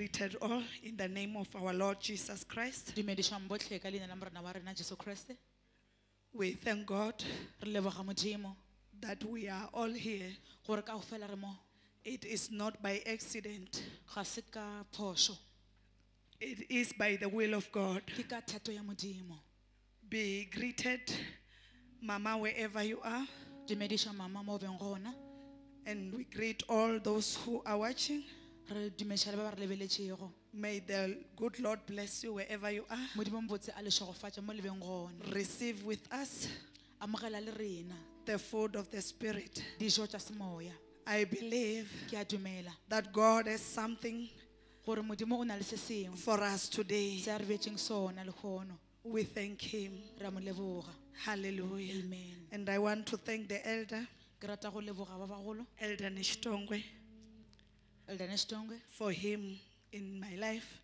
greeted all in the name of our Lord Jesus Christ. Dumedišang bohle ka leina la morena wa rena Jesu Kriste. We thank God Re leboga Modimo that we are all here. gore kaofela re mo. It is not by accident. Ga se ka phošo, It is by the will of God. ke ka thato ya Modimo. Be greeted, Mama, wherever you are. Dumediša mama mo o beng gona. And we greet all those who are watching. Re dumediša le ba ba re lebeletšego. May the good Lord bless you wherever you are. Modimo mbotse a le šogofatša mo le beng gona. Receive with us Amogela le rena the food of the Spirit. dijo tša semoya. I believe Ke a dumela that God has something gore Modimo o na le se sengwe for us today. se a re beetseng sona le kgono. We thank Him. Re a mo leboga. Hallelujah. Amen. And I want to thank the elder, Ke rata go leboga ba bagolo, Elder Nishtongwe, Elder Neshtongwe, for him in my life,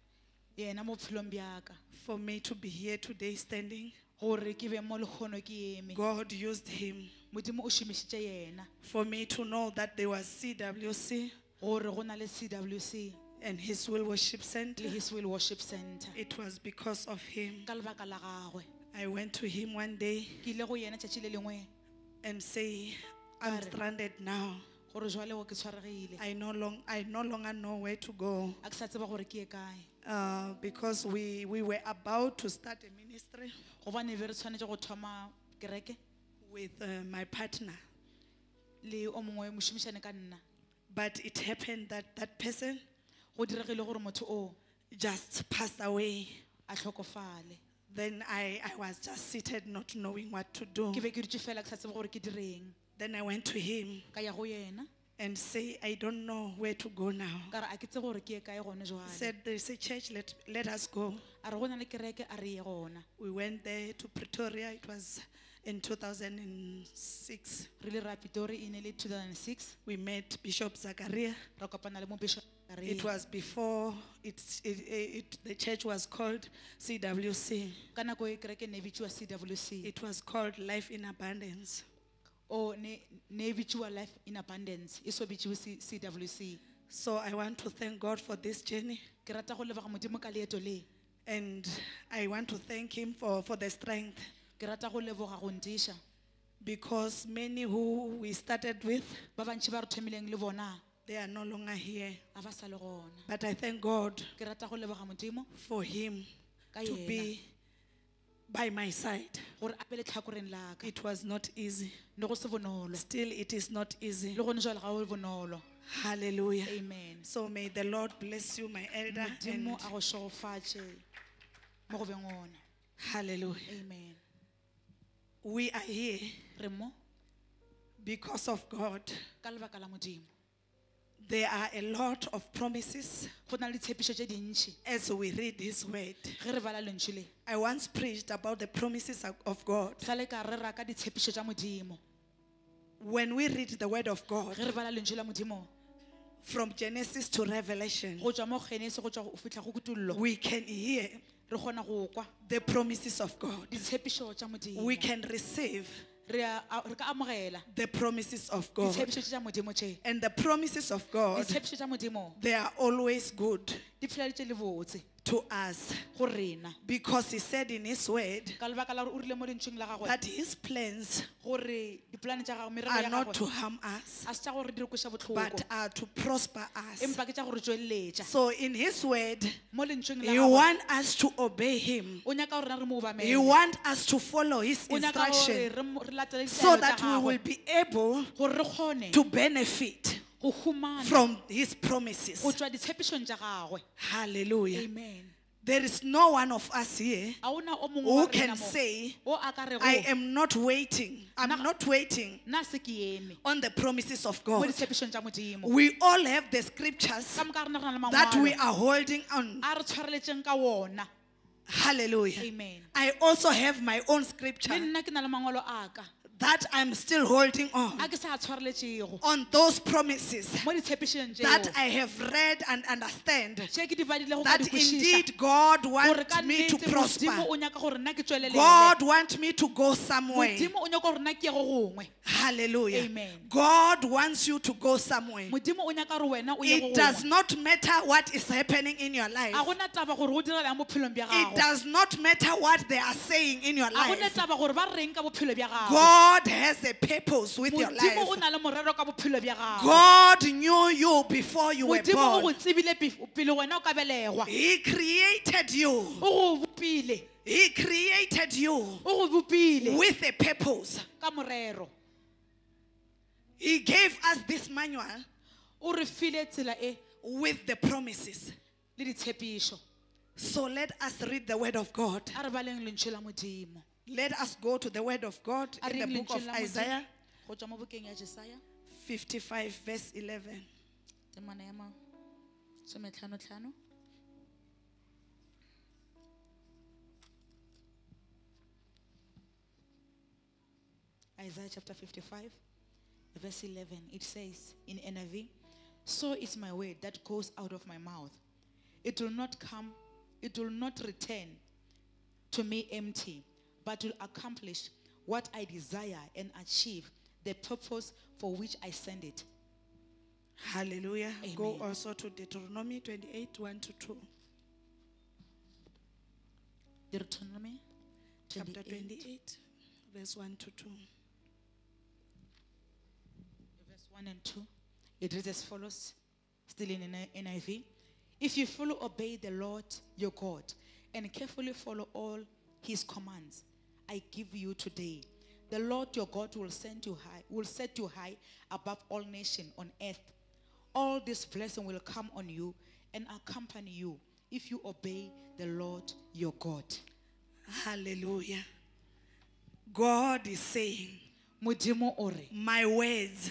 yena mo bophelong bjaka, for me to be here today standing. gore ke be mo le kgono ke eme. God used him Modimo o šomišitše yena for me to know that there was CWC gore go na le CWC and His Will Worship Center. le His Will Worship Center. It was because of him. Ka lebaka la gagwe I went to him one day ke ile go yena tšatši le lengwe and say, I'm stranded now. gore jwale go ke tshwaregile, I no longer know where to go. a ke sa tseba gore ke ye kae, Because we were about to start a ministry gobane be re tshwanetse go thoma kereke with my partner. le o mongwe mošomišane ka nna. But it happened that that person Go diregile gore motho o just passed away. a hlokofale. Then I was just seated not knowing what to do. Ke be ke dutše fela ke sa tsebe gore ke direng, Then I went to him ka ya go yena and say, I don't know where to go now. ka re a ke tse gore ke ye kae gone He jwale. said, there's a church, let us go. A re go na le kereke, a re ye gona. We went there to Pretoria. It was in 2006. Re ile ra Pitori e ne le 2006, We met Bishop Zachariah. ra kopana le mo Bishop It was before the church was called CWC. ka nako e kereke ne e bitsiwa CWC. It was called Life in Abundance. O ne e bitsiwa Life in Abundance, e so bitsiwe CWC. So I want to thank God for this journey. Ke rata go leboga Modimo ka leeto le. And I want to thank Him for the strength. Ke rata go leboga go ntiša, Because many who we started with, ba bantši ba re thomileng le bona they are no longer here. a ba sa le gona. But I thank God Ke rata go leboga Modimo for Him ka to yena be by my side. gore a be le tlhakoreng la ka. It was not easy. Le go se bonolo, Still, it is not easy. le gone jwale ga o bonolo. Hallelujah. Amen. So may the Lord bless you, my elder. And Modimo a go šogofatše mo go beng ona. hallelujah. Amen. We are here Re mo because of God. ka lebaka la Modimo. There are a lot of promises Go na le ditshepišo tše dintši as we read His word. ge re bala lentšu le. I once preached about the promises of God. Sa le ka re ra ka ditshepišo tša Modimo. When we read the word of God Ge re bala lentšu la Modimo from Genesis to Revelation, go tšwa mo Genese go tšwa go fitlha go Kutullo, we can hear re kgona go kwa the promises of God. ditshepišo tša Modimo. We can receive Re ka amogela the promises of God. ditshepišo tša Modimo tše. And the promises of God, Ditshepišo tša Modimo they are always good di pheladitše le botse to us. go rena, Because He said in His word ka lebaka la gore o rile mo lentšhong la gagwe that His plans gore dipolane tša gagwe, merero are ya not to gagwe harm us, a se tša gore di re kweša bohloko, but are to prosper us. empa ke tša gore tšweletša. So in His word, Mo lentšhong la He gagwe wants us to obey Him. o nyaka gore re mo He obamele, wants us to follow His o nyaka gore instruction re latele so ditaelo that tša we will gagwe be able gore re kgone to benefit go humana from His promises. go tšwa ditshepišong tša gagwe. Hallelujah. Amen. There is no one of us here A ona o mongwe who wa can rena mo say, o a ka rego I am not waiting. I'm not waiting nna se ke eme on the promises of mo God. ditshepišong tša Modimo. We all have the scriptures Ka moka re na le that we mangwalo are holding on. a re tshwareletšeng ka wona. Hallelujah. Amen. I also have my own Le scripture nna ke na le mangwalo a ka that I'm still holding on a ke sa tshwareletšego on those promises mo ditshepišong that tšeo I have read and understand tše ke di badilego ka that di kwešiša indeed God gore wants ka me to nnete prosper. modimo o nyaka gore nna ke tswelelele God wants me to go somewhere. modimo o nyaka gore nna ke ye go gongwe Hallelujah. Amen. God wants you to go somewhere. modimo o nyaka gore wena o ye go It does gongwe not matter what is happening in your life. a gona taba gore go direla mo phelong bja It gago does not matter what they are saying in your a gona life. taba gore ba reng ka bophelo bja gago God has a purpose with your modimo o life. na le morero ka bophelo bja gago God knew you before you were modimo o go born. tsebile pele wena o ka belegwa He created you. o go bopile He created you o go bopile with a purpose. ka morero He gave us this manual o re file tsela e with the promises. le ditshepišo So let us read the word of God. a re baleng lentšu la modimo Let us go to the word of God a in the reng book of lentšu la modimo Isaiah go tšwa mo bokeng ya Jesaja 55 verse 11. temana ya masometlhanotlhano Isaiah chapter 55 verse 11 it says in NIV, so is my word that goes out of my mouth, it will not return to me empty, but will accomplish what I desire and achieve the purpose for which I send it. Hallelujah. Go Amen. also to Deuteronomy 28 1 to 2. Deuteronomy Chapter 28, 28 verse 1 to 2. verse 1 and 2. It reads as follows, still in NIV. If you fully obey the Lord your God and carefully follow all his commands I give you today, the Lord your God will set you high above all nations on earth. All this blessing will come on you and accompany you if you obey the Lord your God. Hallelujah. God is saying, Modimo ore, my words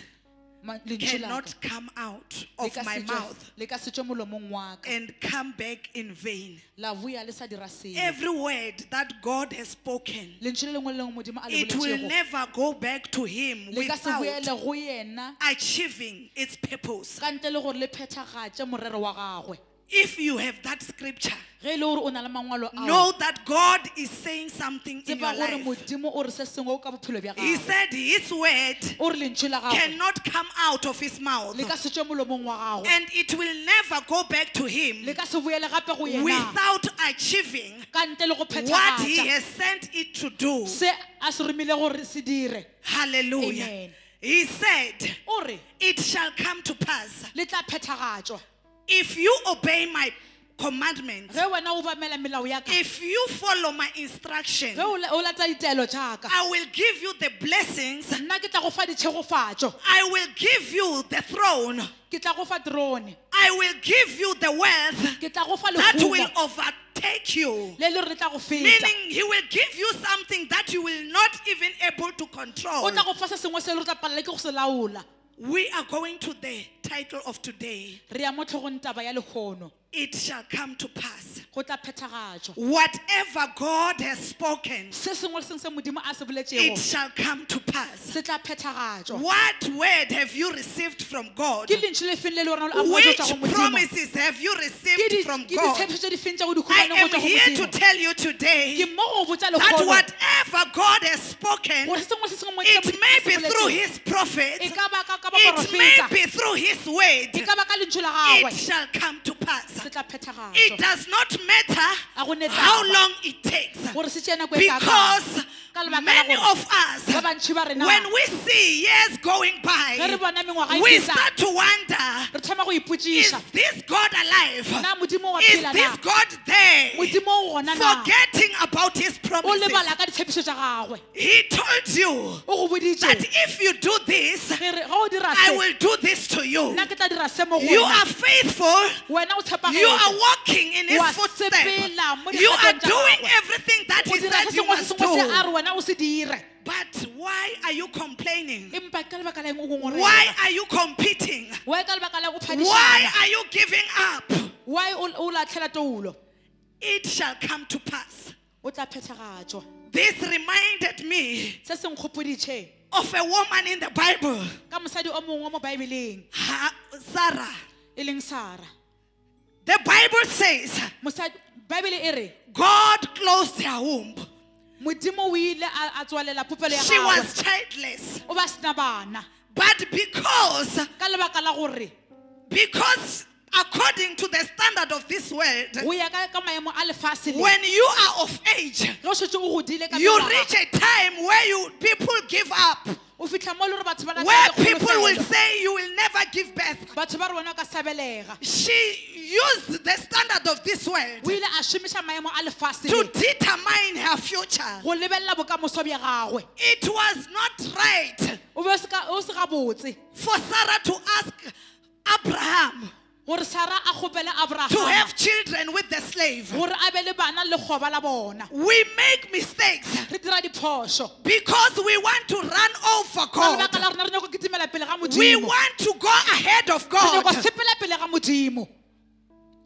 lentswe la cannot ka, come out le of ka my se tswe- mouth le ka se tswe molomong wa ka, and come back in vain. la buya le sa dira selo. Every word that God has spoken, Lentswe le lengwe le lengwe Modimo a le it will boletšego, never go back to him le ka se without boele go yena achieving its purpose. ka ntle le gore le phethagatše morero wa gagwe. If you have that scripture, Ge e le gore o na le mangwalo ao, know that God is saying something in your tseba gore life. Modimo o re se sengwe o ka bophelo bja He gagwe. said his word O re lentswe la gagwe cannot come out of his mouth le ka se tswe molomong wa gagwe, and it will never go back to him le ka se boele gape go yena without achieving ka ntle le go what he phethagatša has sent it to do. se a se romile gore se dire. Hallelujah. Amen. He said, O re it shall come to pass le tla phethagatšwa if you obey my commandments, ge wena o bamela melao ya ka, if you follow my instruction, ge o latsa ditaelo tša ka, I will give you the blessings. nna ke tla go fa ditšhegofatšo, I will give you the throne. ke tla go fa trone, I will give you the wealth ke tla go fa that will lehumo overtake you. le le re le tla go feta. Meaning he will give you something that you will not even able to control. O tla go fa se sengwe se le re tla palelwa ke go se laola. We are going to the title of today. Re ya mo tlhogong taba ya lekgono, It shall come to pass. go tla phethagatšwa. Whatever God has spoken, Se sengwe le sengwe se Modimo a se it boletšego shall come to pass. se tla phethagatšwa. What word have you received from God? Ke lentšu le feng le le lona a Which go Modimo? promises have you Ke received from ke God? ditshepišo tse di feng tšeo di I kgolwane am go tšwa go here to Modimo? tell you today Ke mo go botša that lekgono whatever God has spoken, gore se sengwe se sengwe it Modimo may a se be through boletšego. his prophets, E ka ba ka it may baprofeta, be through his word, e ka ba ka lentšu la it gagwe, shall come to pass. se tla phethagatšwa. It does not matter A go ne how taba long it takes, gore se tšee nako e kakang. because Ka lebaka la many gore of us, ba bantši ba rena when we see years going ge by, re bona mengwaga e we feta, start to wonder, re thoma go is ipotšiša, this God alive? na Modimo wa Is phela this na? God there? Modimo o gona na? Forgetting about his O promises. lebala ka ditshepišo tša gagwe. He told you O go boditše that if you do this, ge re- ge o dira I se, will do this to you. nna ke tla dira se mo go You wena. are faithful. Wena o You are tshepagetse, walking in his Wa footsteps. sepela mo You are dikgatong tša doing gagwe. everything that o he dira said se you sengwe se must sengwe se a do. re wena o se dire. But why are you complaining? Empa ka lebaka la eng o ngongorega? Why are you competing? Why ka lebaka la eng o Why phadišana? are you giving up? Why o latlhela toulo? It shall come to pass. O tla phethagatšwa. This reminded me Se se nkgopoditše of a woman in the Bible, ka mosadi o mongwe mo Bible-eng Sarah. e leng Sara. The Bible says Bible e re God closed her womb. Modimo o ile a tswalela popelo ya She gagwe. was childless. O ba sena bana But because ka lebaka la gore according to the standard of this world, go ya ka maemo a lefatshe le, when you are of age, ge o šetše o godile ka you mengwaga, reach a time where people give up, o fitlha mo le gore batho ba where latlha people will kgolofelo. say you will never give birth. Batho ba re wena o ka sabelega. She used the standard of this O world ile a šomiša maemo a lefatshe to le determine her future. go lebelela bokamoso bja gagwe. It was not right O be o se gabotse for Sarah to ask Abraham gore Sara a kgopele to Abrahama have children with the slave. gore a be le bana le kgoba la bona. We make mistakes Re dira diphoso because we want to run over ka lebaka God. la rena re nyako kitimela pele ga We Modimo. want to go ahead of Re nyako God. sepela pele ga Modimo.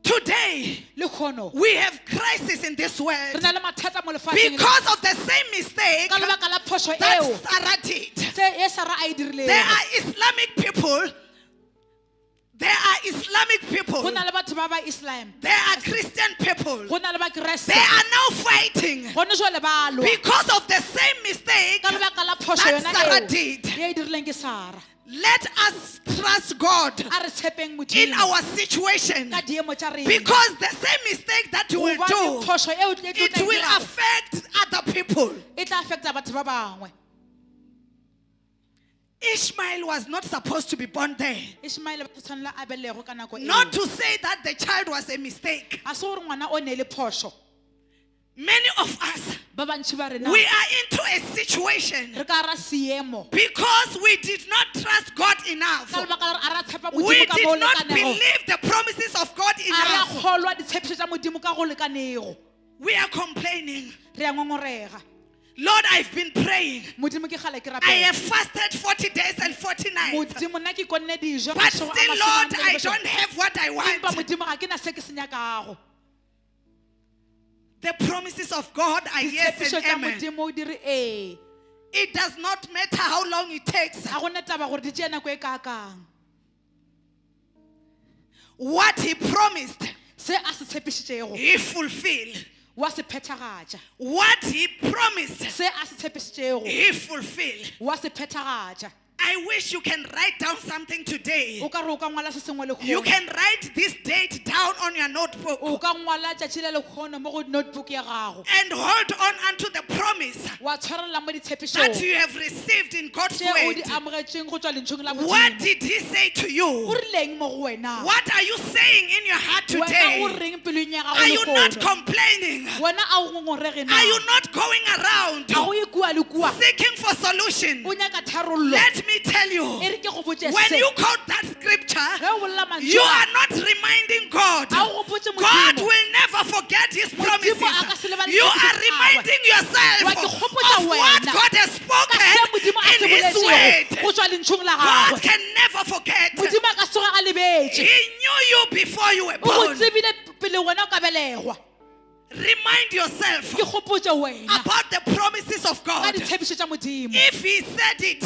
Today, Le kgono we have crisis in this re world na le mathata mo lefatsheng le, because of the same mistake ka lebaka la phoso that eo Sarah did. tse e Sara a e There dirileng. are Islamic people. There are Islamic people. Go na le batho ba ba Islam, There are Christian people. go na le ba Kreste, They are now fighting gone jwale ba lwa because of the same mistake ka lebaka la phoso that yona Sarah eo did. e e dirileng ke Sara. Let us trust God A re tshepeng in Modimo our situation, ka diemo tša rena. because the same mistake that you will Gobane do, phoso eo e tlo it tla e will dirago, affect other people. e tla affecta batho ba bangwe. Ishmael was not supposed to be born there. Ishmael ba tshwanela a belego ka nako Not eo. to say that the child was a mistake. A se gore ngwana o ne le phoso. Many of us, Ba bantši ba rena we are into a situation re ka ra seemo because we did not trust God enough. ka lebaka la gore a ra tshepa We Modimo ka mo did not lekanego. believe the promises of God A re a enough. kgolwa ditshepišo tša Modimo ka go lekanego. We are complaining. Re a ngongorega. Lord, I've been praying. Modimo ke gale ke I rapela. have fasted 40 days and 40 nights. Modimo nna ke konne dijo But still, matšhego a Lord, masome a I mabedi. don't have what I Empa want. Modimo ga ke na se ke se nyakago. The promises of God are yes Ditshepišo and tša amen. Modimo di re ee. It does not matter how long it takes. Ga gona taba gore di tšea nako e ka kang. What He promised, Se a se tshepišitšego He fulfilled. wa se phethagatša. What He promised, Se a se tshepišitšego He fulfilled. wa se phethagatša. I wish you can write down something today. O ka re o ka ngwala se sengwe le You kgono. can write this date down on your notebook O ka ngwala tšatši le lekgono mo go notebook ya gago. and hold on unto the promise Wa tshwarelela mo that ditshepišong you have received in God's tše o di word. amogetšeng go tšwa lentšhong la What Modimo. did He say to O you? rileng mo go wena? What are you saying in your heart Wena o today? reng pelong ya gago Are you not lekgono? complaining? Wena a o ngongorege na? Are you not going around A go ikua le kua? seeking for solution? O nyaka tharollo. Let me tell you, E re ke go botše when se. you quote that scripture, Ge o bolela mantswe you a, are not reminding God. a o gopotše God Modimo. will never forget His promises. a ka se lebale You ditshepišo are tsa gagwe. reminding yourself Wa ke of gopotša what wena. God has Ka se Modimo a spoken se in His boletšego word. go tšwa lentšhong la God gagwe. can never forget. Modimo a ka se gore a lebetše. He knew you before you were O go born. tsebile pele wena o ka belegwa. Remind yourself Ke gopotše wena about the promises of ka God. ditshepišo tša Modimo. If He said it,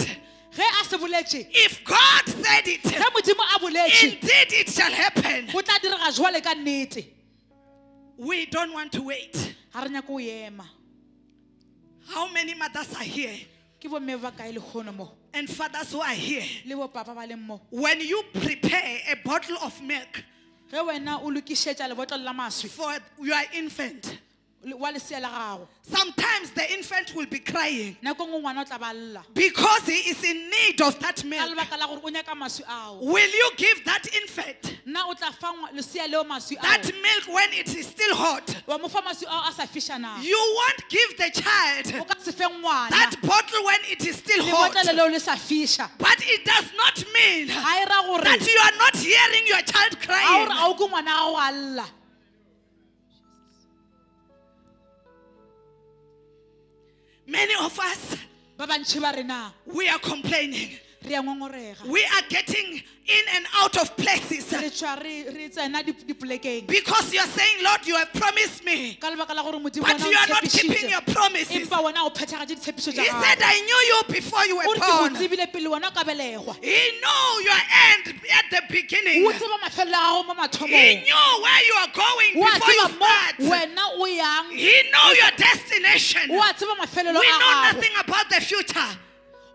Ge a se boletše, if God said it, ge Modimo a boletše, indeed it shall happen. go tla direga jwale ka nnete. We don't want to wait. Ga re nyake o ema. How many mothers are here Ke bomme ba kae lekgono mo, and fathers who are here? le bo papa ba leng mo. When you prepare a bottle of milk Ge wena o lokišetša lebotlolo la maswi for your infant, wa lesea la gago, sometimes the infant will be crying nako nngwe ngwana o tla ba lla because he is in need of that ka milk. lebaka la gore o nyaka maswi ao. Will you give that infant Nna o tla fa lesea leo maswi that ao, milk when it is still hot? wa mo fa maswi ao a sa fišanang. You won't give the O child ka se fe ngwana that bottle when it is still hot. lebotlolo leo le sa fiša. But it does not mean Ga e ra gore that you are not hearing your child a crying. gore a o ke ngwana gago a lla. Many of us, Ba bantši ba rena we are complaining. Re a ngongorega. We are getting in and out of places. Re tswa re tsena dipolekeng. Because you are saying, Lord, you have promised me. Ka lebaka la gore Modimo But wena o you are not keeping tshepisitse. your promises. Empa wena o phethagatše ditshepišo He tša said, gago. I knew you before you O were re ke go born. tsebile pele wena o ka belegwa. He knew your end at the beginning. O tseba mafelelo a gago mo He mathomong. knew where you are going Wa before you tseba mo start. wena o yang. He knew your destination. Wa tseba mafelelo We a know gago. nothing about the future.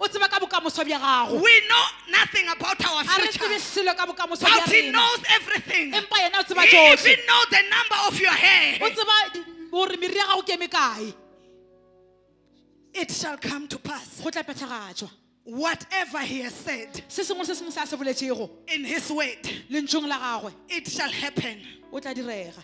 O tseba ka bokamoso bja gago. We know nothing about our A re tsebe future. selo ka bokamoso But bja he rena. knows everything. Empa yena o tseba He tšohle. even knows the number of your hair. O tseba gore meri ya gago ke eme kae. It shall come to pass. Go tla phethagatšwa. Whatever he has said Se sengwe se sengwe se a se boletšego. in his word, Lentšong la gagwe. it shall happen. O tla direga.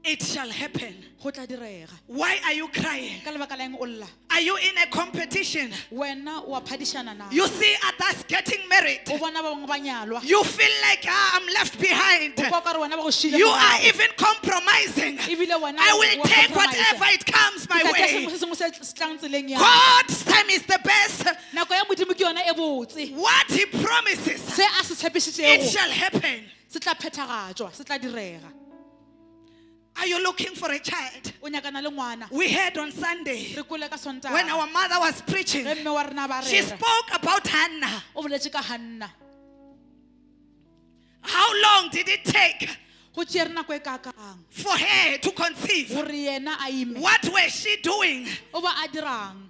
It shall happen. Go tla direga. Why are you crying? Ka lebaka la eng o lla? Are you in a competition? Wena o a phadišana na. You see others getting married. O bona ba bangwe ba nyalwa. You feel like I'm left behind. O kwa ka re wena ba go šiile You are morago. even compromising. Ebile wena I o will a take compromise. whatever it comes my Ke tla tšea way. sengwe se sengwe se tlang tseleng ya. God's time is the best. Nako ya Modimo ke yona e botse. What he promises, Se a se it tshepišitšego shall happen. se tla phethagatšwa, se tla direga. Are you looking for a child? O nyakana le ngwana. We heard on Sunday Re kwele ka Sontaga. when our mother was preaching, Ge mme wa rena ba she rera. spoke about Hannah. O boletše ka Hanna. How long did it take Go tšere nako e kakang for her to conceive? gore yena a ime. What was she doing? O ba a dirang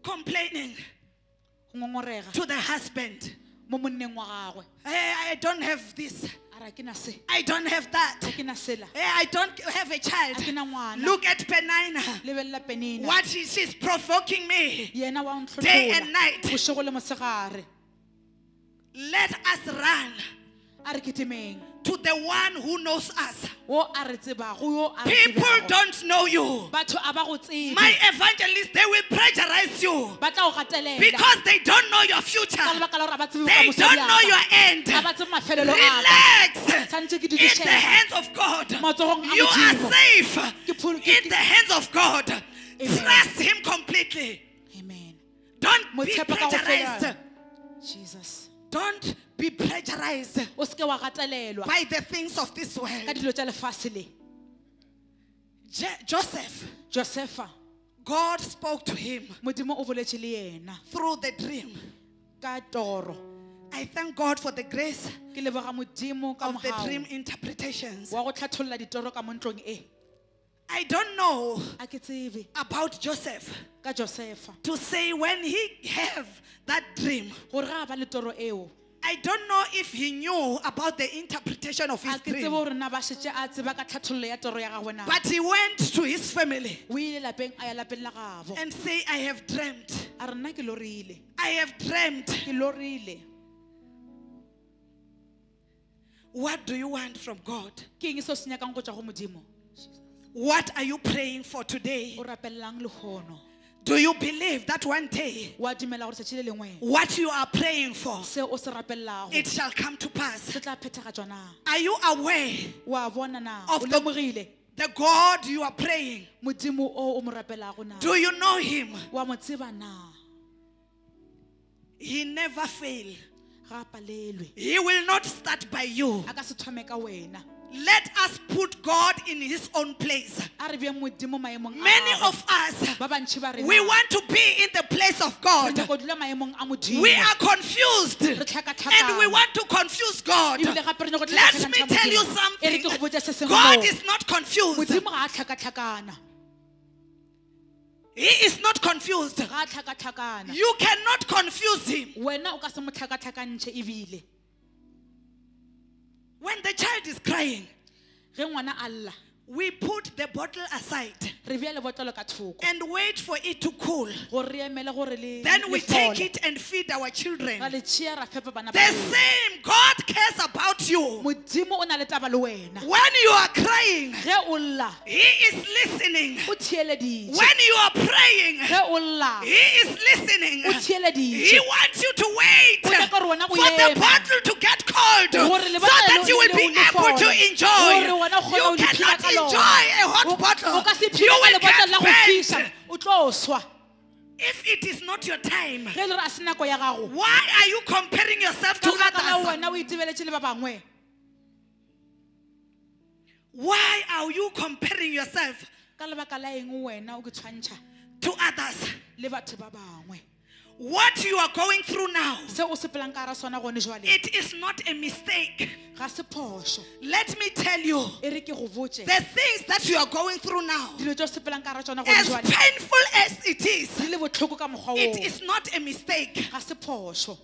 Complaining go ngongorega to the husband. mo monneng wa gagwe. Hey, I don't have this. A re ke na se. I don't have that. A ke na sela. Hey, I don't have a child. A ke na ngwana. Look at Penina. Lebelela Penina. What she's provoking me. Yena wa Day and ntlhotlhola. night. Bošego le mosegare. Let us run A re ketemeng. to the one who knows us. O a re tsebago, yo a re People tsebago. don't know you. Batho a ba go tsebe. My evangelists, they will pressurize you Ba tla go gatelela. because they don't know your Ka future. lebaka la gore ha ba tsebe They bokamoso don't bja know ka. your end. Ha ba tsebe mafelelo a ka. Relax. Tshwanetse ke In the dudišega. hands of God. Matsogong a You are Modimo. safe. Ke In the hands of God. Amen. Trust him completely. Amen. Don't Mo be tshepa ka go pressurized. fela. Jesus. Don't be pressurized O seke wa gatelelwa by the things of this ka world. dilo tša lefatshe le. Joseph, Josefa, God spoke to him Modimo o boletše le yena through the dream. ka toro. I thank God for the grace Ke leboga Modimo ka of the dream mogao interpretations. wa go tlhatlholla ditoro ka mo ntlong e. I don't know A ke tsebe about Joseph ka Josefa to say when he have that dream. gore ga a ba le toro eo. I don't know if he knew about the interpretation of his A ke tsebe dream. gore na ba šetše a tseba ka tlhathollo ya toro ya gagwe na. But he went to his family O ile lapeng a ya lapeng la gabo. and say, I have dreamt. A re nna ke lorile. I have dreamt. Ke lorile. What do you want from God? Ke eng seo se nyakang go tšwa go Modimo? What are you praying for today? O rapelelang lehono. Do you believe that one day Wa dumela gore tšatši le lengwe what you are praying for, seo o se rapelelago it shall come to pass? se tla phethagatšwa na? Are you aware Wa bona na? Of O the- lemogile the God you are praying? Modimo o o mo rapelago na? Do you know him? Wa mo tseba na? He never fail. Ga a palelwe. He will not start by you. A ka se thome ka wena. Let us put God in his own place. A re beng Modimo maemong a Many gagwe. of us, Ba bantši ba rena, we want to be in the place of re God. nyaka go dula maemong a Modimo. We are confused Re and we tlhakatlhakana. want to confuse God. Ebile gape re nyaka go Let tlhakatlhakana me tša tell you Modimo. E re ke go something. botša se sengwe God moo. is not confused. Modimo ga a tlhakatlhakana. He is not confused. Ga a tlhakatlhakana. You cannot confuse him. Wena o ka se mo tlhakatlhakantšhe ebile. When the child is crying, Ge ngwana a lla, we put the bottle aside re bea lebotlolo ka thoko and wait for it to cool. gore re emele gore le Then we le take fole. it and feed our children. Ra le tšea ra fepa bana ba The rena. same God cares about you. Modimo o na le taba le wena. When you are crying, Ge o lla, He is listening. o theeleditše. When you are praying, Ge o lla, He is listening. o He theeleditše. wants you to wait O nyaka gore wena o for the eme. bottle to get cold so Gore lebaka that you will le- be le- le able to fole. enjoy. Gore wena o kgone You ho diphina cannot ka lona. enjoy a hot O bottle. ka se You phine ka will lebotlolo la get go fisa, burned. o tlo swa. If it is not your time, Ge le re a se nako ya gago, why are you comparing yourself to ka lebaka la others? wena o itebeletše le ba bangwe. Why are you comparing yourself Ka lebaka la eng wena o ke tshwantšha to others? le batho ba bangwe? What you are going through now, Se o sepelang ka ra sona gone jwale it is not a mistake. ga se phošo. Let me tell you, E re ke go botše, the things that you are going through now, dilo tšo sepelang ka ra tšona gone as jwale painful as it is, di le bohloko ka mokgwa it oo, is not a mistake. ga se phošo.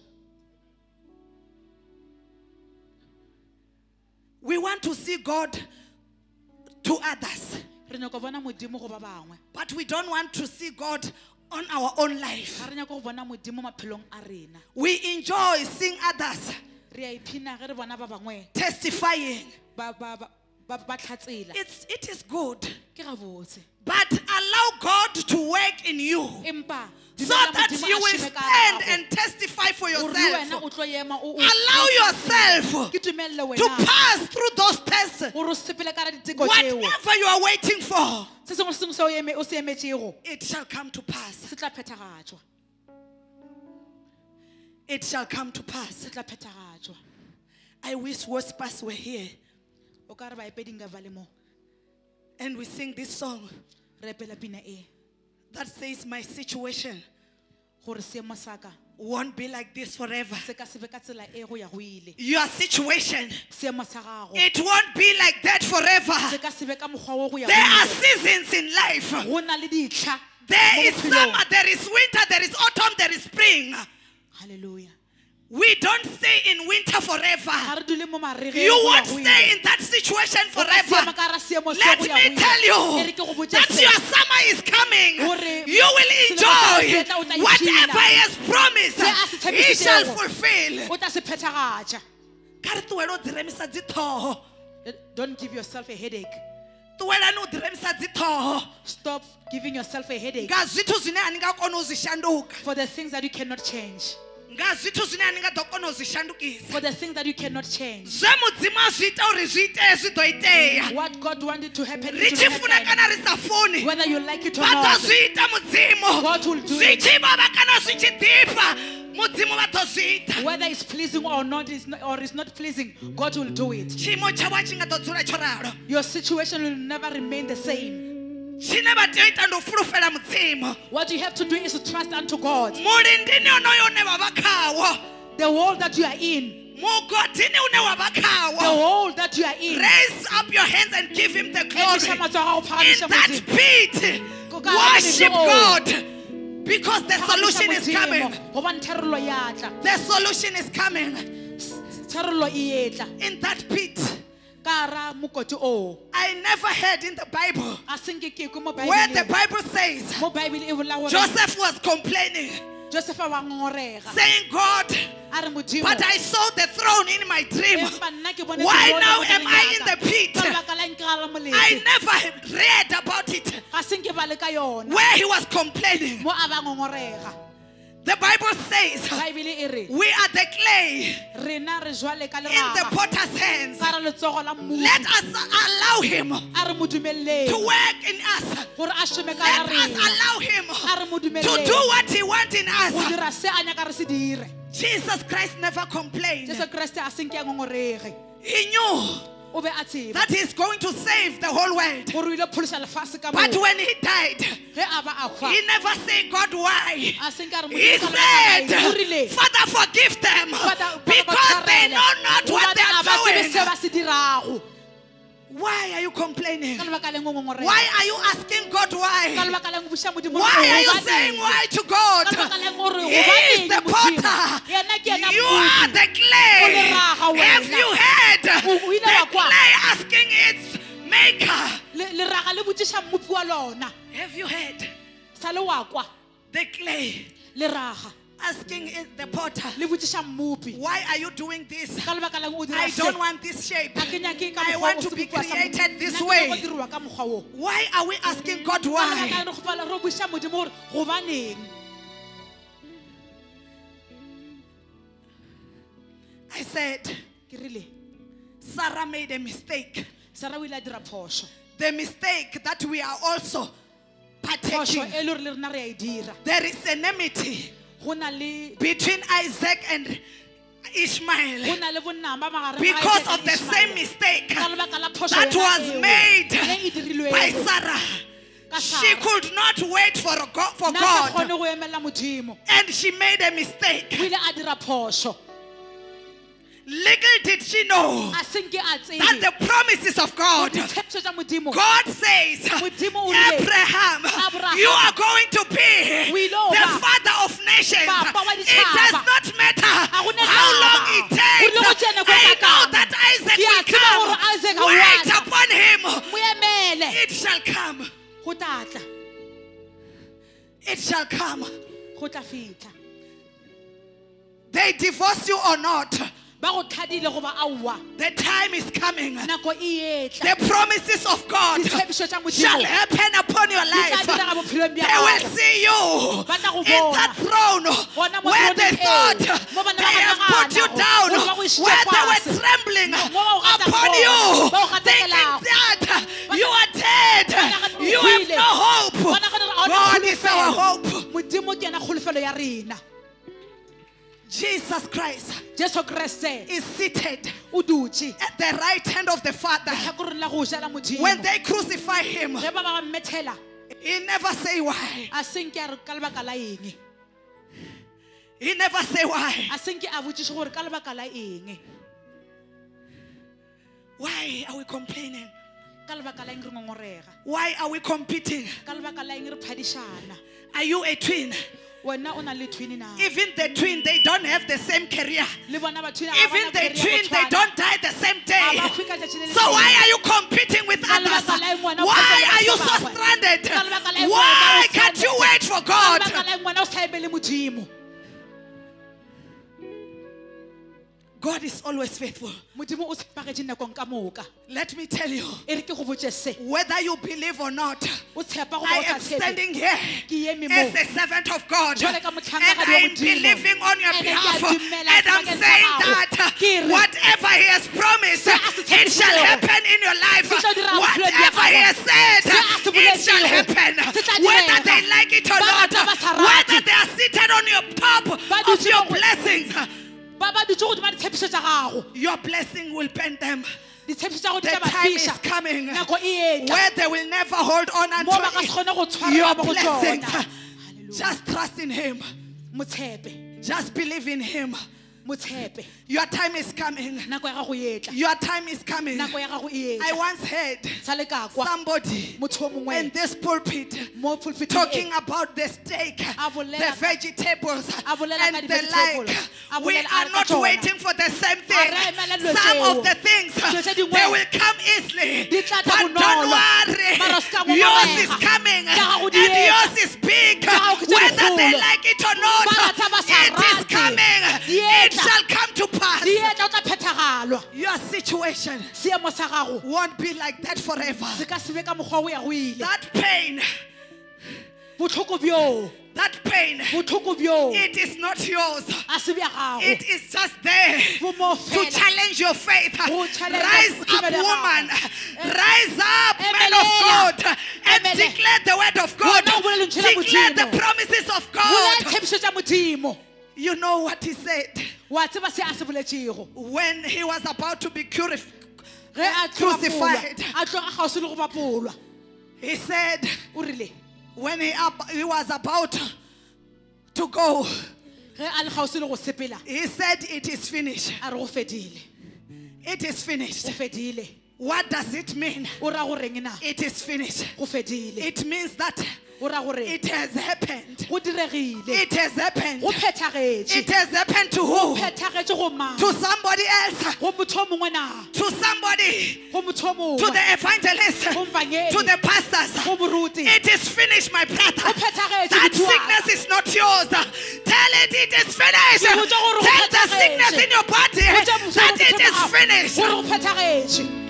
We want to see God to others, Re nyaka go bona modimo go ba bangwe, but we don't want to see God on our own life. ga re nyaka go bona modimo maphelong a rena. We enjoy seeing others Re a iphina ge re bona ba bangwe testifying. ba tlhatsela, It is good, ke gabotse, but allow God to work in you empa so dumela that Modimo you a will šome ka stand hare and testify for gago, gore le wena yourself. o tlo ema Allow yourself ke dumelle to wena pass through those tests. gore o sepele ka ra diteko tšeo. Whatever you are waiting for, Se sengwe se sengwe o se emetšego it shall come to pass. se tla phethagatšwa, It shall come to pass. se tla phethagatšwa. I wish worshipers were here O ka re baepeding ka ba le mo, and we sing this song re epela pina e that says, my situation gore seemo sa ka won't be like this forever. se ka se be ka tsela e go ya go ile. Your situation, Seemo sa gago it won't be like that se forever. ka se be ka mokgwa wo go ya There are go ile. seasons in life. Go na le ditlha There mo is bophelong. summer, there is winter, there is autumn, there is spring. Hallelujah. We don't stay in winter Ga forever. re dule mo maregeng You go ya won't go ile. stay in that situation O ka seema forever. ka ra seemo se Let go ya me go ile. tell E you re ke go botše that se, your summer is coming. Gore You will selemo sa enjoy hao se tla, o tla whatever ipshina. He has promised. Se a se He shall tshepisitšego. fulfill. o tla se phethagatša. Ka re tlohele ho di remisa dzithoho. Don't give yourself a headache. Tlohelani ho di remisa dzithoho. Stop giving yourself a headache Nga zwithu zwine a ni nga kona u zwi shanduka. for the things that you cannot change. Nga zwithu zwine a ni nga ḓo kona u zwi shandukisa. For the things that you cannot change. Zwe mudzimu a zwi ita uri zwi itee zwi ḓo itea. What God wanted to happen, Ri it tshi will funa happen. kana ri sa funi. Whether you like it or Vha ḓo not. zwi ita mudzimu. God will do Zwi it. tshi vhavha kana zwi tshi ḓifha, mudzimu vha ḓo zwi ita. Whether it's pleasing or not, or it's not pleasing, God will do it. Tshiimo tshawe a tshi nga ḓo dzula tsho ralo. Your situation will never remain the same. Tshine vha tea u ita ndi u fulufhela mudzimu. What you have to do is to trust unto God. Mulindini honoyo une vha vha khawo. The world that you are in, Mugodini une wa vha the khawo. world that you are in. Raise up your hands and give Him the glory. Emisha matsogo a gago, In phagamisha that Modimo. pit, Go ka hara worship mollo oo. God. Because the Phagamisha solution is Modimo, coming. gobane tharollo ya tla. The solution is coming. Tharollo e etla. In that pit, Ka hara mokoti oo. I never heard in the Bible A se nke ke kwe mo where the Bible-eng. Bible says Mo Bible e bolela gore Joseph was complaining, Joseph wa ngorega. saying, God, A re Modimo, but I saw the throne in my dream. empa nna ke bone Why throne now mo am tseleng I ya in ka. the pit? Ka lebaka la eng ke gare mo I letse. never read about it Ga se nke ba le ka yona. where he was complaining. Mo a ba ngongorega. The Bible says Bible e re we are the clay rena re jwale ka in the leraga. potter's hands. Ka re letsogo la mmu. Let us allow him A re mo dumelleng to work in us. gore a šome ka Let ya us rena. allow him A re mo to dumelleng do what he wants in go us. dira se a nyaka re se dire. Jesus Christ never complained. Jesu Kriste a se nke a ngongorege. He knew O be a tseba that he's going to save the whole world. gore o ile pholosa lefatshe ka But moo. when he died, Ge a ba a hwa, he never said, God, why? a se nka re He Modimo ka lebaka la eng. O said, rile, Father, forgive them Father, because they tshwarele, know not what gobane they a ba tsebe are se doing. ba se dirago. Why are you complaining? Ka lebaka la eng o ngongorega? Why are you asking God Ka why? lebaka la eng o buša Modimo Why gore are you hobaneng? saying why to God? Ka lebaka la eng o re He is hobaneng the Modimo? potter. Yena ke yena You are mmupi. the clay. O leraga wena. Have you heard O ile the wa kwa? clay asking its maker? Leraga le botsiša mmupi wa lona. Have you heard Sa le wa kwa the clay leraga asking the potter, le botsiša mmupi. why are you doing this? Ka lebaka la eng o dira I se? don't want this shape. A ke nyake ka I mokgwa want o to se be bopiwa sa created Modimo. this Nna ke way. nyaka go diriwa ka mokgwa o. Why are we asking God Ka lebaka why? la eng re gopala re buša Modimo gore gobaneng? I said, Ke rile Sarah made a mistake. Sara o ile a dira phošo. The mistake that we are also partaking. Phošo e le hore le rena re a e dira. There is enmity Go na le between Isaac and Ishmael go na le bonnama magareng ga because Isaac of le the Ishmael. same mistake Ka lebaka la phošo that yona was eo, made e dirilweng. by Sarah. Ka She Sarah. could not wait for Nna sa God, kgone go emela Modimo. and she made a mistake. O ile a dira phošo. Little did she know A senke a that tsebe. the promises of God, Ditshepišo tša Modimo. God says, Modimo o rile, Abraham, Abraham, you are going to be we know the ba. father of nations. Papa wa It ditšhaba. does not matter go na how taba. long it O takes. ile go tšea nako e I know kakang. that Isaac Ke a will tseba come. gore Isaac a Wait watla. upon him. Mo emele. It shall come. Go tla tla. It shall come. Go tla fitlha. They divorce you or not, Ba go thadile goba aowa. the time is coming. Nako e etla. The promises of God Ditshepišo tša shall Modimo. happen upon your Di tla life. direga bophelong bja They will gago. see you Ba tla go in bona. that throne Gona mo where they throneng thought eo, mo ba ne they ba have put you nagana down, gore ba go išitše where they were fase. trembling Mo ba go gata upon gona, you, ba go thinking gatakelago. that you are dead. nagana You o have hwile. no hope. Ba nagana gore ga o na God is our kholofelo. hope. Modimo ke yena kgolofelo ya rena. Jesus Christ Jesu Kriste is seated o dutse at the right hand of the Father. letlhakoreng la go jala Modimo. When they crucify him, Ge ba ba mmethela he never say why. a senke a re ka lebaka la eng. He never say why. A senke a botsiše gore ka lebaka la eng. Why are we complaining? Ka lebaka la eng re ngongorega. Why are we competing? Ka lebaka la eng re phadišana. Are you a twin? Wena o na le twin na. Even the twin, they don't have the same career. Le bona ba twin ga ba Even na the career go twin, they tshwana. don't die the same Ga day. ba kgwe ka letšatši le le So tee. why are you competing with Ka others? lebaka la eng wena o Why kgahlana are le you batho so ba bangwe? stranded? Ka lebaka la eng Why wena o can't you stranded? wait for Ka God? lebaka la eng wena o sa emele Modimo. God is always faithful. Modimo o tshepagetše nakong ka moka. Let me tell you, E re ke go botše se. whether you believe or not, O tshepa goba I o sa am tshepe. standing here Ke eme as mo. a servant of God, Jwale and ka motlhankedi wa I am Modimo. believing on your And ke a behalf, dumela and I'm sebakeng sa saying gago. that Ke re, whatever He has promised, se a se it shall tshepisitšego. happen in your life. Se tla dira bophelong bja Whatever He gago. has said, Se a se it shall boletsego. happen. Se tla Whether direga. they like it or Ba not, rata ba sa whether rate. they are seated on your top Ba of dutse your go- blessings, Ba ba dutse godimo ditshepišo tša gago. your blessing will bend them. Ditshepišo tša go di The tla ba time is fiša. coming Nako e etla. where they will never hold on Mo ba ka se unto kgone go tshwarela your mo go blessings. tsona. Just trust in Him. Motshepe. Just believe in Him. Motshepe. Your time is coming. Nako ya gago e etla. Your time is coming. Nako ya gago e I etla. once heard Sa le ka kwa somebody motho o in mongwe this pulpit mo pulpiteng talking e. about the steak, A bolela the ka- vegetables, a bolela and ka the di-vegetable. like. A We bolela are ka not tsona. waiting for the same thing. re emela dilo Some tseo. of the things, Dilo tše dingwe they will come easily. di tla tla But don't bonolo. worry. Mara o se ka Yours ngongorega. is coming. Tša gago And di etla. yours is big. Tša gago ke tše Whether they dikgolo. like it or not, Ba rata ba sa it is rate. coming. Di It etla. shall come to pass. Di etla o tla phethagalwa. Your situation Seemo sa gago won't be like that forever. se ka sebe ka mokgwa o ya go ile. That pain, Botlhoko bjo. that pain, Botlhoko bjo. it is not yours. A se bja gago. It is just there Bo mo to fela. challenge your faith. Go challenge Rise your up, tumelo ya woman. gago. Rise up, man of Emelela. God, and Emele. declare the word of God. Wena o bolela ntho ya Declare Modimo. the promises of Bolela God. tshepišo tša Modimo. You know what he said Wa tseba se a se boletšego. when he was about to be Ge a tlo crucified. bapolwa, a tloga kgauswi le go bapolwa. He said, O rile when he was about to go, ge a le kgauswi le go sepela, he said, it is finished. a re go fedile. It is finished. Go fedile. What does it mean? O ra goreng na? It is finished. Go fedile. It means that O ra gore it has happened. go diregile. It has happened. Go phethagetše. It has happened to who? Phethagetše go mang? To somebody else. Go motho o mongwe na? To somebody. Go motho o To mongwe. the evangelist. Go mvangeli. To the pastors. Go moruti. It is finished, my Go brother. phethagetše That motho wa ka. sickness is not yours. Tell it is finished. Ke botša gore go Tell the phethagetše. sickness in your body Botša motho that gore it is go finished. Gore go phethagetše.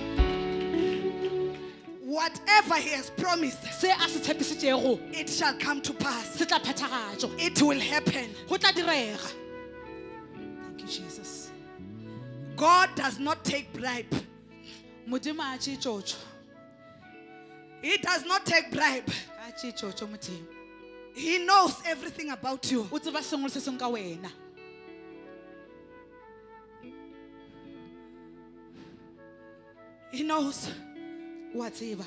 Whatever he has promised, Se a se tshepišitšego it shall come to pass. se tla phethagatšwa. It will happen. Go tla direga. Thank you, Jesus. God does not take bribe. Modimo a tšee tšotšo. He does not take bribe. A tše tšo tšo Modimo. He knows everything about you. O tseba sengwe le se sengwe ka wena. He knows Wa tseba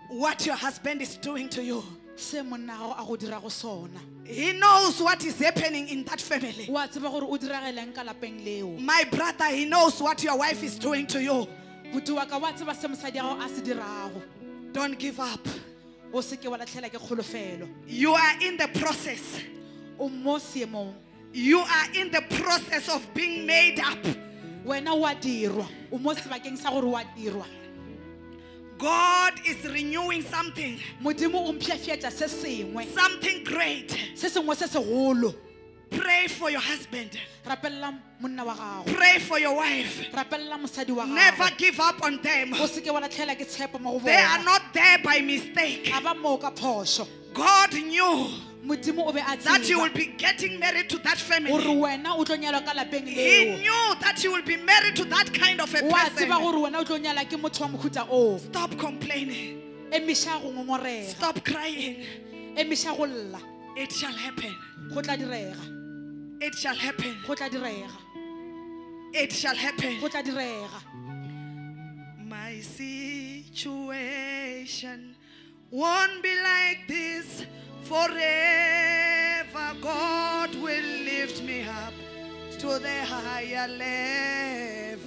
what your husband is doing to you. se monna wa gago a go dirago sona. He knows what is happening in that family. Wa tseba gore o diragelang ka lapeng leo. My brother, he knows what your wife is doing to you. Buti wa ka wa tseba se mosadi wa gago a se dirago. Don't give up. O se ke wa latlhela ke kgolofelo. You are in the process. O mo seemong. You are in the process of being made up. Wena wa dirwa. O mo sebakeng sa gore wa dirwa. God is renewing something. Modimo o mpšhafiatša se sengwe. Something great. Se sengwe se segolo. Pray for your husband. Rapella monna wa gago. Pray for your wife. Rapella mosadi wa gago. Never give up on them. O se ke wa latlhela ke tshepo mo go They are bona. not there by mistake. A ba moo ka phošo. God knew Modimo o be a that you will tseba be getting married to that gore family. wena o tlo nyalwa ka lapeng He leo. knew that you will be married to that kind of a Wa tseba person. gore wena o tlo nyala ke motho wa mohuta o. Stop complaining. Emiša go ngongorega. Stop crying. Emiša go lla. It shall happen. Go tla direga. It shall happen. Go tla direga. It shall happen. Go tla direga. My situation won't be like this forever. God will lift me up to the higher level.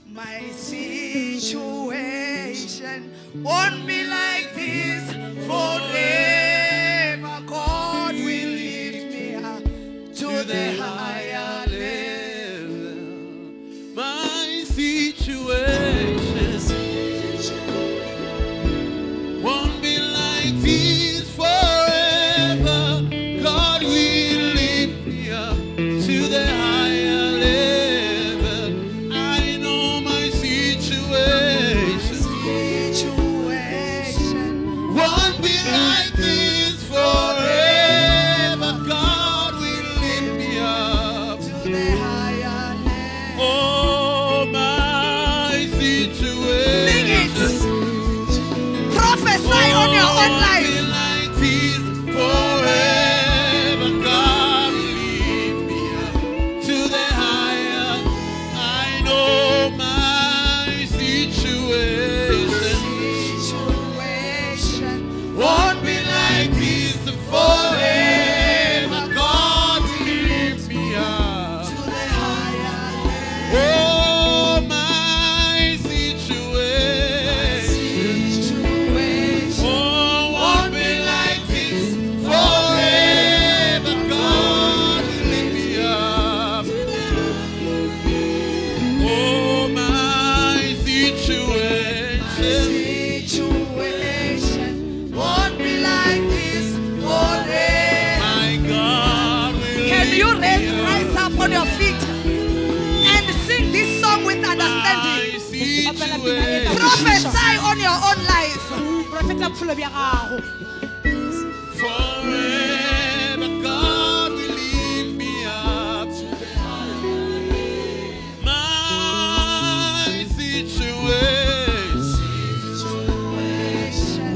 My situation won't be like this forever. God will lift me up to the higher level. My situation won't be like this forever. God will lift me up to the higher level. I know my situation won't be like this forever. God will lift me up. To the higher level. Oh, my situation. Sing it. Prophesy on your own life. Like this forever. God will lift me up to the higher. I know my situation won't be like this forever. God will lift me up. To the higher level. Oh, my situation oh, won't be like this forever. God will lift me up. Oh, my situation Won't be like this forever. my God will Can you lift me rise up on your feet and sing this song with My understanding? situation Prophesy on your own life. Profeta bophelo bja gago. forever. God will lift me up. My situation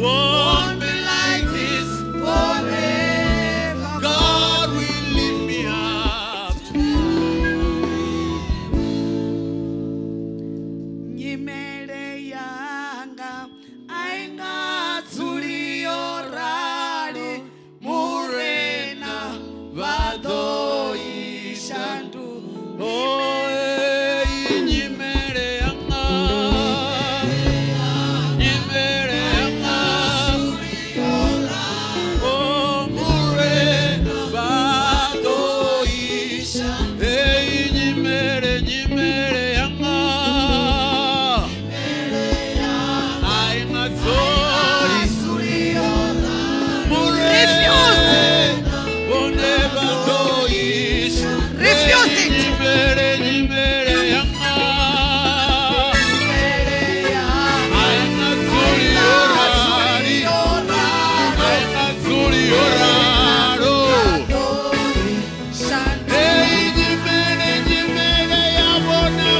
won't be like this Forever. God will lift me up. Nyimele yanga aingatsuli yorali murena vadoishandu. Oh, nyimele yanga, nyimele yanga. Oh, murena vadoisha. Hey, nyimele, nyimele yanga. Ay, ngazori. Murena one vadoisha. Refuse it. Nyimele, nyimele yanga. Ay, ngazori yorari. Ay, ngazori yoraro. Hey, nyimele, nyimele yabona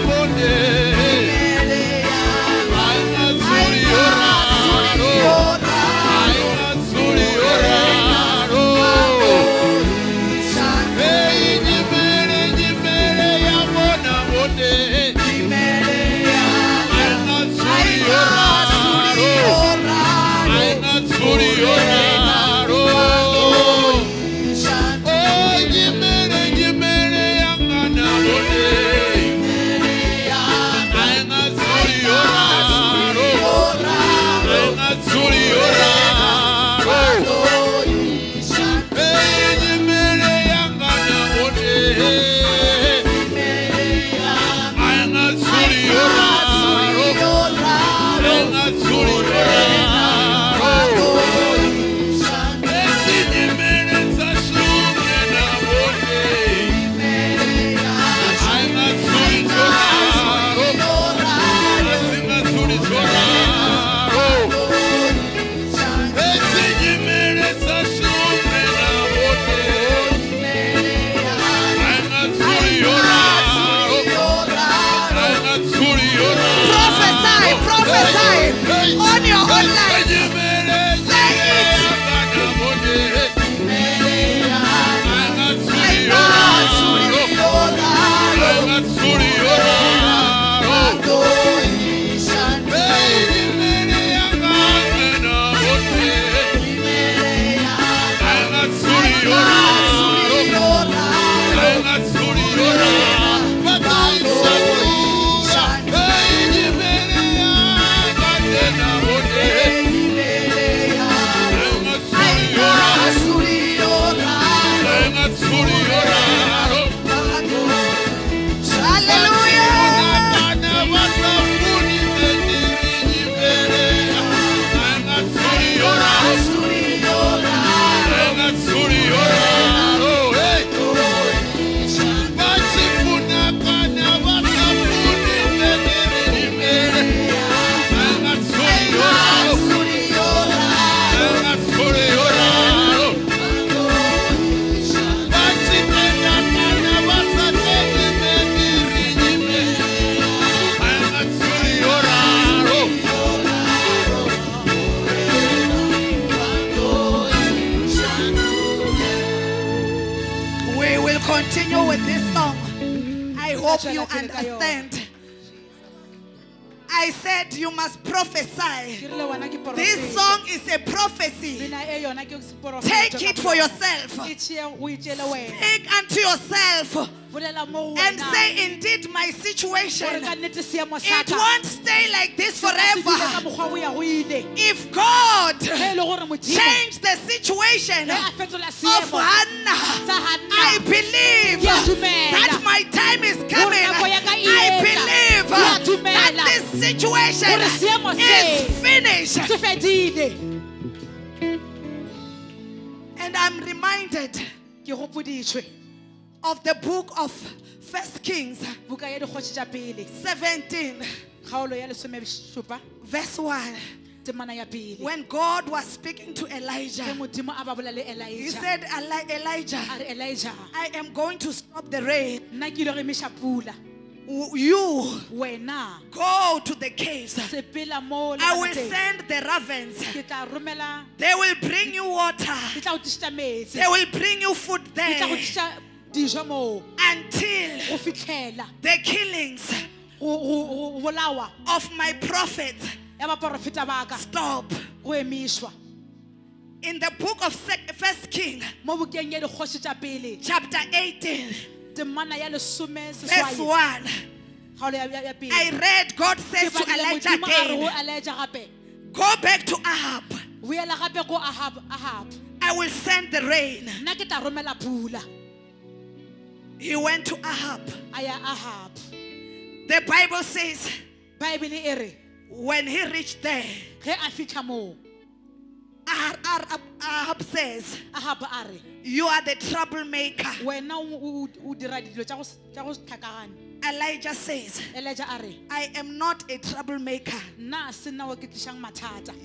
your life. Say it. Continue with this song. I hope you understand. I said you must prophesy. This song is a prophecy. Take it for yourself. Speak unto yourself and say, indeed, my situation, it won't stay like this forever. If God changed the situation of Hannah, I believe that my time is coming. I believe that this situation is finished. And I'm reminded of the book of 1 Kings 17 verse 1. When God was speaking to Elijah, he said, Elijah, I am going to stop the rain. You go to the caves. I will send the ravens. They will bring you water. They will bring you food there until the killings of my prophets stop. In the book of 1 Kings, chapter 18, verse 1, I read, God says to Elijah again, go back to Ahab. I will send the rain. He went to Ahab. The Bible says, when he reached there, Ahab says, you are the troublemaker. Elijah says, I am not a troublemaker.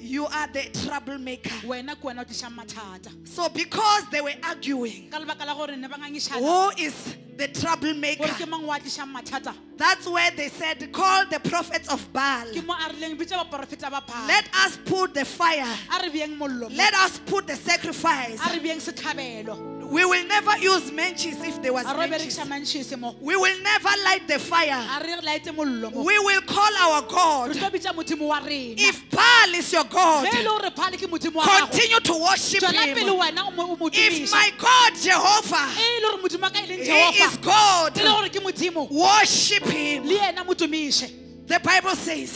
You are the troublemaker. So because they were arguing, who is the troublemaker? That's where they said, call the prophets of Baal. Let us put the fire. Let us put the sacrifice. We will never use matches if there was matches. We will never light the fire. We will call our God. If Baal is your God, continue to worship him. If my God Jehovah, he is God, worship him. The Bible says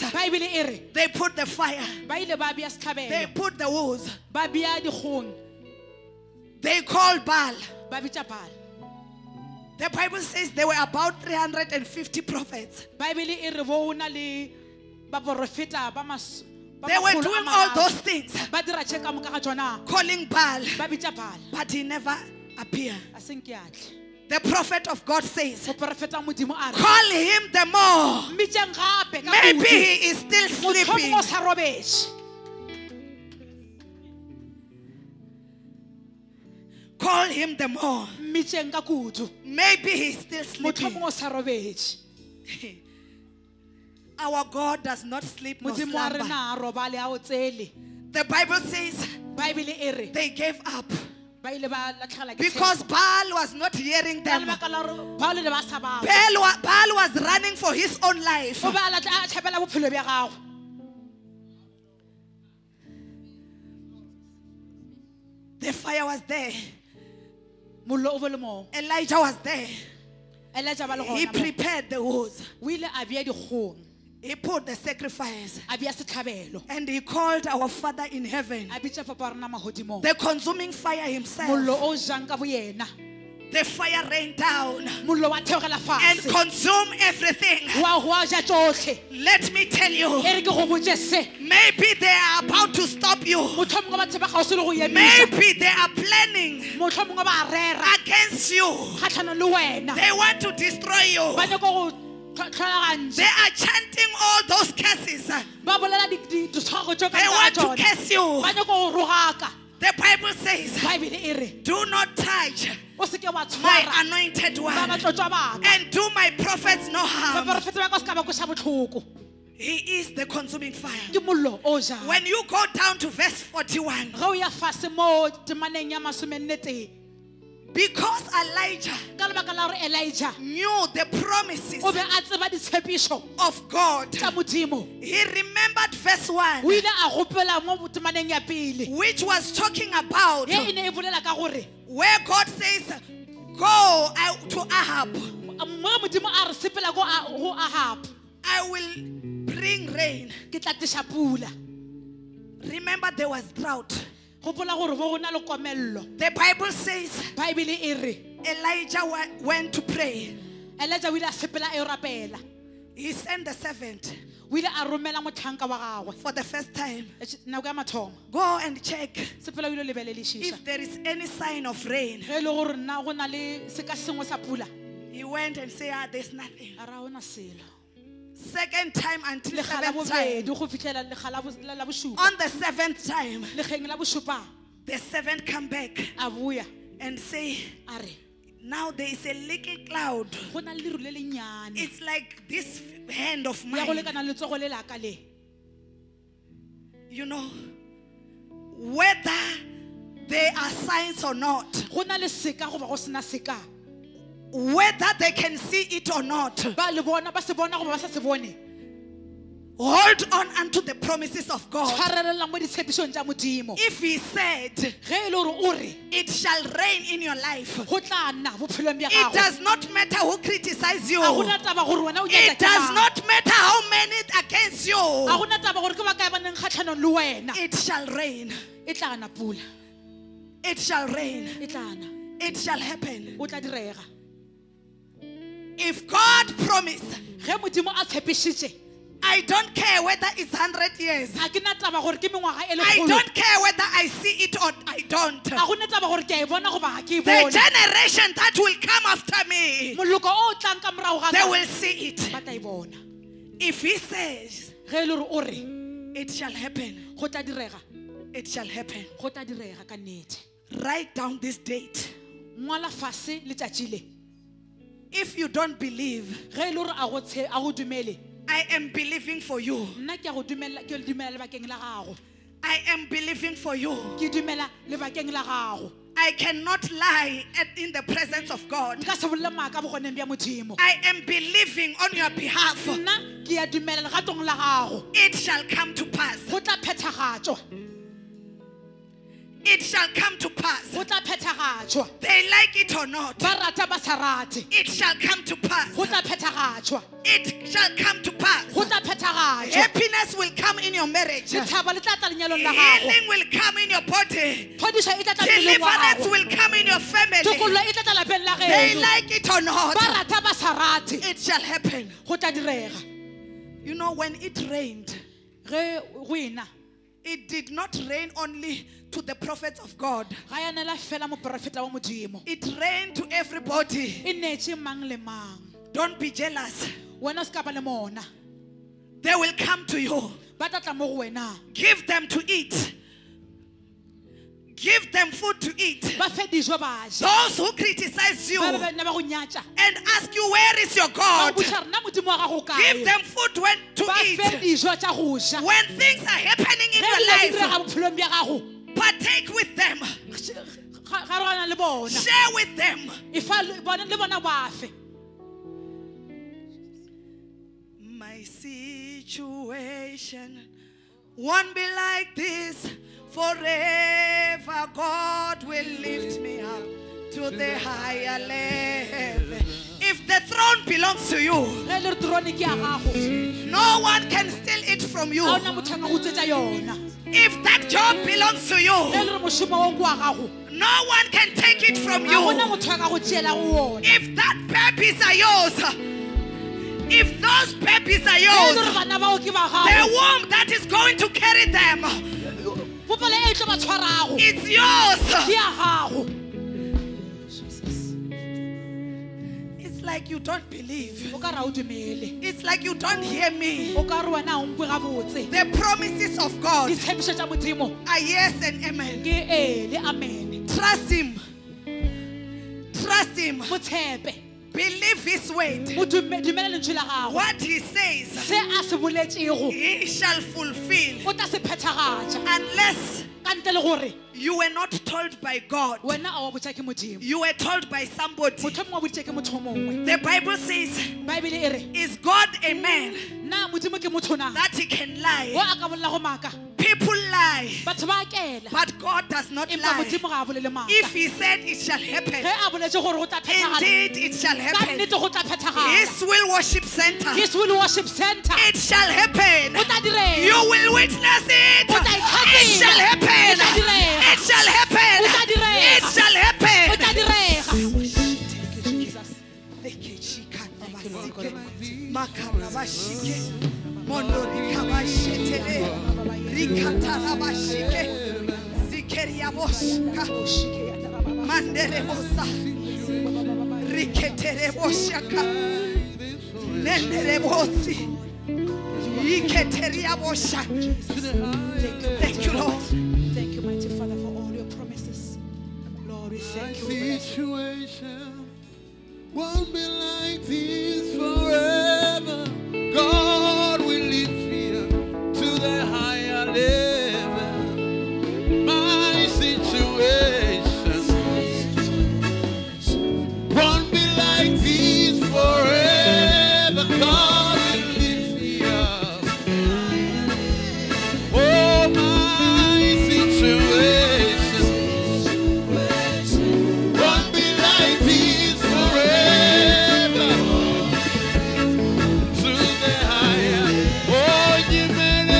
they put the fire, they put the wood, they called Baal. The Bible says there were about 350 prophets. They were doing all those things, calling Baal, but he never appeared. The prophet of God says, call him the more. Maybe he is still sleeping. Call him the more. Maybe he's still sleeping. Our God does not sleep nor slumber. The Bible says they gave up because Baal was not hearing them. Baal was running for his own life. The fire was there. Elijah was there. He prepared the wood. He put the sacrifice. And he called our Father in heaven, the consuming fire himself. The fire rained down and consumed everything. Let me tell you, maybe they are about to stop you. Maybe they are planning against you. They want to destroy you. They are chanting all those curses. They want to curse you. The Bible says, do not touch my anointed one and do my prophets no harm. He is the consuming fire. When you go down to verse 41, because Elijah knew the promises of God, he remembered verse 1, which was talking about where God says, go to Ahab. I will bring rain. Remember, there was drought. The Bible says Elijah went to pray. He sent the servant for the first time. Go and check if there is any sign of rain. He went and said, there's nothing. Second time until seventh time. On the seventh time, the servant come back and say, now there is a little cloud. It's like this hand of mine. You know, whether there are signs or not, whether they can see it or not, hold on unto the promises of God. If he said, it shall rain in your life, it does not matter who criticizes you. It does not matter how many against you. It shall rain. It shall rain. It shall happen. If God promised, I don't care whether it's 100 years. I don't care whether I see it or I don't. The generation that will come after me, they will see it. If he says, it shall happen, it shall happen. Write down this date. If you don't believe, I am believing for you. I am believing for you. I cannot lie in the presence of God. I am believing on your behalf. It shall come to pass. It shall come to pass. They like it or not. It shall come to pass. It shall come to pass. Happiness will come in your marriage. Healing will come in your body. Deliverance will come in your family. They like it or not. It shall happen. You know, when it rained, it did not rain only to the prophets of God. It rained to everybody. Don't be jealous. They will come to you. Give them to eat. Give them food to eat. Those who criticize you and ask you, where where is your God? Give them food to eat. When things are happening in your life, partake with them. Share with them. My situation won't be like this forever. God will lift me up to the higher level. If the throne belongs to you, no one can steal it from you. If that job belongs to you, no one can take it from you. If that babies are yours, if those babies are yours, the womb that is going to carry them, it's yours. It's like you don't believe. It's like you don't hear me. The promises of God are yes and amen. Trust Him. Trust Him. Believe His word. What He says, He shall fulfill. Unless you were not told by God, you were told by somebody. The Bible says, is God a man that He can lie? People lie, but God does not lie. If He said it shall happen, indeed it shall happen. His will worship center, it shall happen. You will witness it. It shall happen. It shall happen. It shall happen. Thank you, Lord. Thank you, mighty Father, for all your promises. Lord, we thank you. My situation won't be like this forever. God will lift me up to the higher level. My situation won't be like this forever. God will lift me up. Oh, my situation won't be like this forever. To the higher. Oh, Jimene,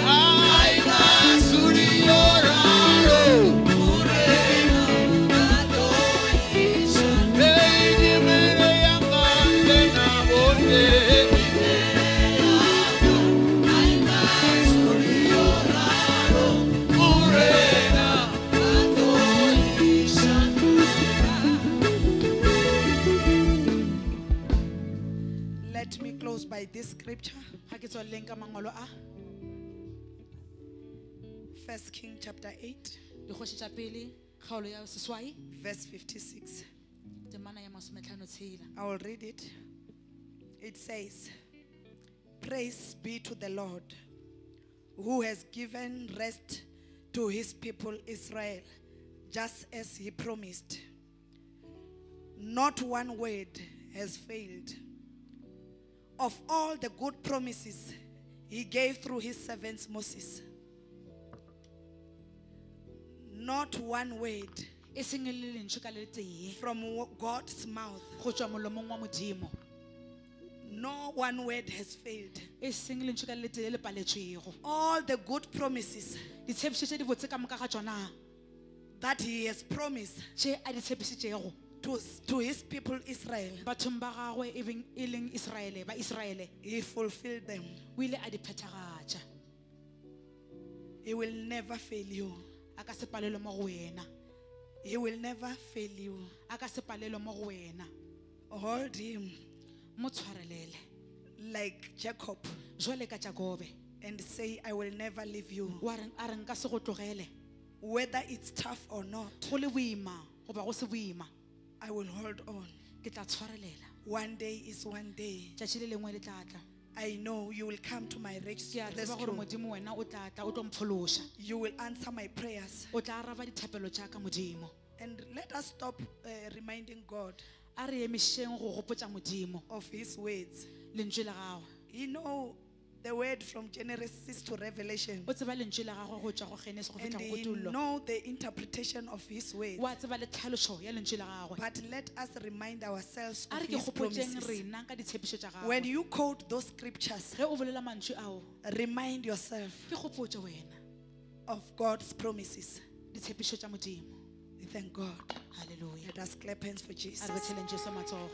Ay, Masuri, Yoraro. Hey, Jimene, Let me close by this scripture. 1 King chapter 8, verse 56. I will read it. It says, praise be to the Lord, who has given rest to His people Israel, just as He promised. Not one word has failed. Of all the good promises He gave through His servant Moses, not one word from God's mouth, no one word has failed. All the good promises that He has promised to His people Israel, He fulfilled them. He will never fail you. He will never fail you. Hold Him like Jacob and say, I will never leave you. Whether it's tough or not, goba go se boima I will hold on. ke tla tshwarelela One day is one day. tšatši le lengwe le tla tla I know you will come to my ke a tseba gore rescue. modimo wena o tla tla o tlo mphološa You will answer my prayers. o tla araba dithapelo tša ka modimo And let us stop reminding God a re emišeng go gopotša modimo of His words. lentswe la gagwe You know the word from Genesis to Revelation. o tseba lentswe la gagwe go tšwa go Genesis go And fitlha go you kotullo know the interpretation of His words. wa tseba le tlhalošo ya lentswe la gagwe But let us remind ourselves a of re ke His gopotšeng promises. rena ka ditshepišo tša When gagwe you quote those scriptures, ge o bolela mantšwe ao remind yourself ke gopotše wena of God's promises. ditshepišo tša modimo We thank God. halleluja Let us clap hands for a Jesus. re betheleng jesu matsogo